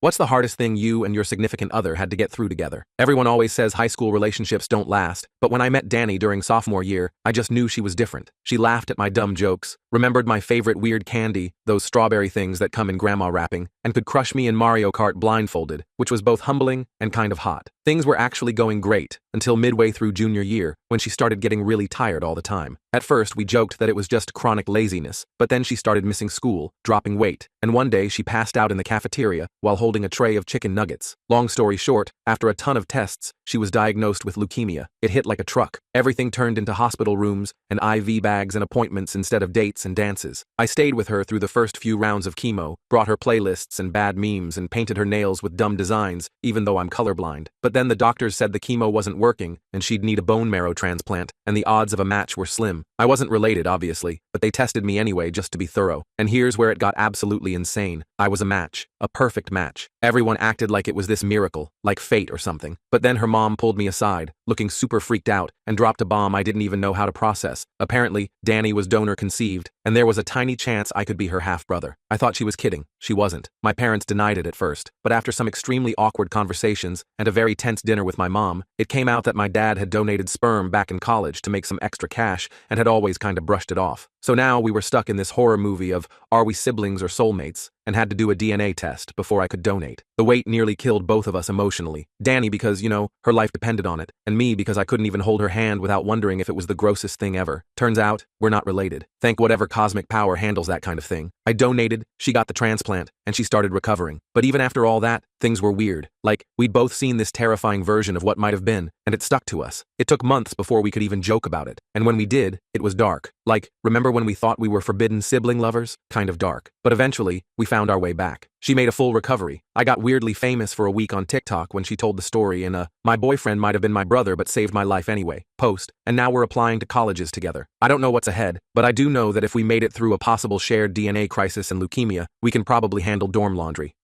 What's the hardest thing you and your significant other had to get through together? Everyone always says high school relationships don't last, but when I met Danny during sophomore year, I just knew she was different. She laughed at my dumb jokes, remembered my favorite weird candy, those strawberry things that come in grandma wrapping, and could crush me in Mario Kart blindfolded, which was both humbling and kind of hot. Things were actually going great, until midway through junior year, when she started getting really tired all the time. At first, we joked that it was just chronic laziness, but then she started missing school, dropping weight, and one day she passed out in the cafeteria while holding a tray of chicken nuggets. Long story short, after a ton of tests, she was diagnosed with leukemia. It hit like a truck. Everything turned into hospital rooms and IV bags and appointments instead of dates and dances. I stayed with her through the first few rounds of chemo, brought her playlists and bad memes, and painted her nails with dumb designs, even though I'm colorblind. But then the doctors said the chemo wasn't working, and she'd need a bone marrow transplant, and the odds of a match were slim. I wasn't related, obviously, but they tested me anyway just to be thorough. And here's where it got absolutely insane. I was a match. A perfect match. Everyone acted like it was this miracle, like fate or something. But then her mom pulled me aside, looking super freaked out, and dropped a bomb I didn't even know how to process. Apparently, Danny was donor conceived, and there was a tiny chance I could be her half-brother. I thought she was kidding. She wasn't. My parents denied it at first, but after some extremely awkward conversations and a very tense dinner with my mom, it came out that my dad had donated sperm back in college to make some extra cash and had always kind of brushed it off. So now we were stuck in this horror movie of are we siblings or soulmates, and had to do a DNA test before I could donate. The wait nearly killed both of us emotionally. Danny because, her life depended on it, and me because I couldn't even hold her hand without wondering if it was the grossest thing ever. Turns out, we're not related. Thank whatever cosmic power handles that kind of thing. I donated, she got the transplant, and she started recovering. But even after all that, things were weird. Like, we'd both seen this terrifying version of what might have been, and it stuck to us. It took months before we could even joke about it. And when we did, it was dark. Like, remember when we thought we were forbidden sibling lovers? Kind of dark. But eventually, we found our way back. She made a full recovery. I got weirdly famous for a week on TikTok when she told the story in a "my boyfriend might have been my brother but saved my life anyway" post, and now we're applying to colleges together. I don't know what's ahead, but I do know that if we made it through a possible shared DNA crisis and leukemia, we can probably handle dorm laundry.